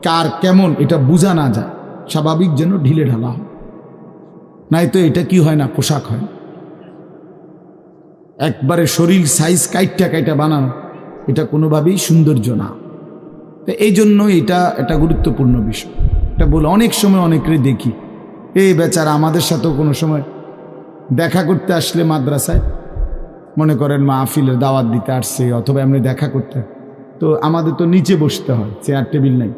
কার কেমন এটা বোঝা না যায়, স্বাভাবিক যেন ঢিলে ঢালা হয়, নাই তো এটা কি হয় না, পোশাক হয়। একবারে শরীর সাইজ কাইটা কাইটা বানানো, এটা কোনোভাবেই সৌন্দর্য না। তো এই জন্য এটা একটা গুরুত্বপূর্ণ বিষয়। এটা বলে অনেক সময় অনেকেরই দেখি, এই বেচারা আমাদের সাথেও কোনো সময় দেখা করতে আসলে মাদ্রাসায়, মনে করেন মাহফিলের দাওয়াত দিতে আসছে অথবা এমনি দেখা করতে, তো আমাদের তো নিচে বসতে হয়, চেয়ার টেবিল নাই,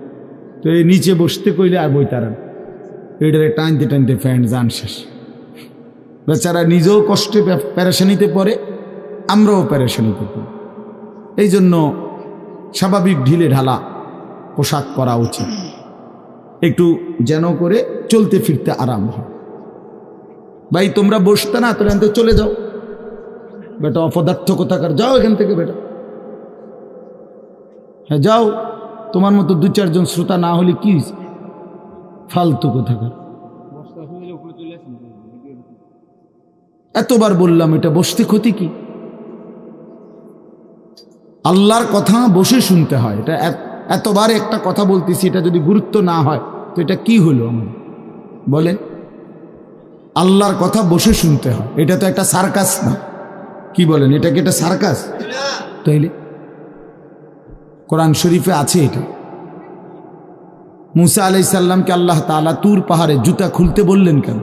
তো এই নিচে বসতে কইলে আর বই তারান এটারে টানতে টানতে ফ্যান যান শেষ। বেচারা নিজেও কষ্টে প্যারেশানিতে পড়ে, আমরাও প্যারেশানিতে পড়ি। এই জন্য স্বাভাবিক ঢিলে ঢালা পোশাক পরা উচিত, একটু যেন করে চলতে ফিরতে আরাম হয়। ভাই তোমরা বসতে না, তোরা এখান চলে যাও বেটা, অপদার্থ কোথাকার, যাও এখান থেকে বেটা, হ্যাঁ যাও, তোমার মতো দু চারজন শ্রোতা না হলে কি ফালতু কোথাকার। এতবার বললাম এটা বসতে ক্ষতি কি? আল্লাহর কথা বসে শুনতে হয়। এটা এতবার একটা কথা বলতেছি, এটা যদি গুরুত্ব না হয় তো এটা কি হলো আমার বলেন? আল্লাহর কথা বসে শুনতে হয়, এটা তো একটা সার্কাস না, কি বলেন? এটা কি একটা সার্কাস? তাইলে কোরআন শরীফে আছে এটা। মুসা আলাইহিস সালামকে আল্লাহ তাআলা তুর পাহাড়ে জুতা খুলতে বললেন কেন?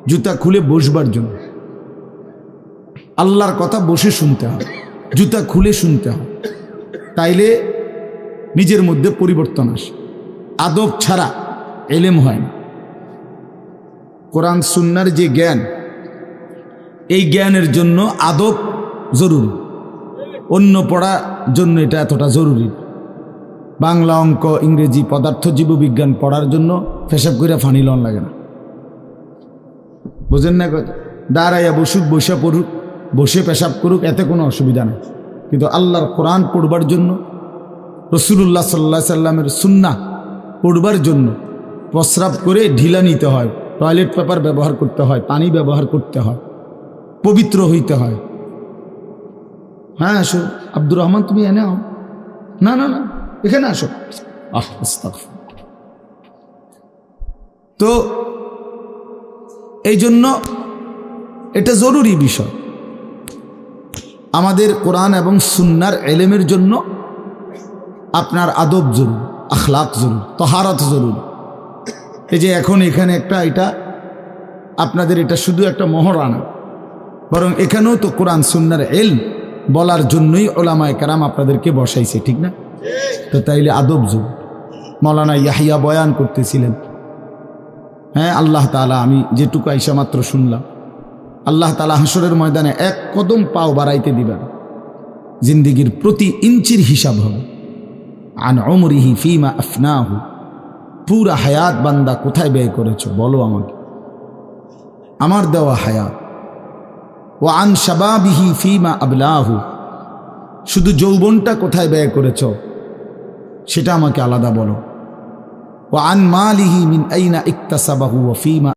জুতা খুলে বসবার জন্য। আল্লাহর কথা বসে শুনতে হয়, জুতা খুলে শুনতে হয়, তাইলে নিজের মধ্যে পরিবর্তন আসে। আদব ছাড়া এলেম হয় না। কোরআন সুন্নাহর যে জ্ঞান, এই জ্ঞানের জন্য আদব জরুরি, অন্য পড়ার জন্য এটা এতটা জরুরি। বাংলা, অঙ্ক, ইংরেজি, পদার্থ, জীববিজ্ঞান পড়ার জন্য পেশাব করে ফানি লন লাগে না, বুঝেন না কথা? দাঁড়াইয়া বসুক, বসে পড়ুক, বসে পেশাব করুক, এতে কোনো অসুবিধা নেই। কিন্তু আল্লাহর কোরআন পড়বার জন্য, রাসূলুল্লাহ সাল্লাল্লাহু আলাইহি সাল্লামের সুন্নাহ পড়বার জন্য প্রস্রাব করে ঢিলা নিতে হয়, টয়লেট পেপার ব্যবহার করতে হয়, পানি ব্যবহার করতে হয়, পবিত্র হইতে হয়। হ্যাঁ আসো আব্দুর রহমান, তুমি এনে আও, না না না এখানে আসো। তো এই জন্য এটা জরুরি বিষয়। আমাদের কোরআন এবং সুন্নাহর এলেমের জন্য আপনার আদব জরুরি, আখলাক জরুরি, তাহারাত জরুরি। এই যে এখন এখানে একটা, এটা আপনাদের এটা শুধু একটা মহড়া না, বরং এখানেও তো কোরআন সুন্নাহর ইলম বলার জন্যই উলামায়ে কেরাম আপনাদেরকে বসাইছে, ঠিক না? তো তাইলে আদব জরুরি। মাওলানা ইয়াহিয়া বয়ান করতেছিলেন, হ্যাঁ আল্লাহ তাআলা, আমি যেটুকু আইসা মাত্র শুনলাম, আল্লাহ তাআলা হাসরের ময়দানে এক কদম পাও বাড়াইতে দিবেন, জিন্দিগির প্রতি ইঞ্চির হিসাব হবে। আন উমরিহি ফিমা আফনাহু, পুরা হায়াত বান্দা কোথায় ব্যয় করেছো বলো আমাকে, আমার দেওয়া হায়াত। ও আন শাবাবিহি ফিমা আবলাহু, শুধু যৌবনটা কোথায় ব্যয় করেছো সেটা আমাকে আলাদা বলো। ও আন মালিহি মিন আইনা ইকতাসাবাহু ওয়া ফিমা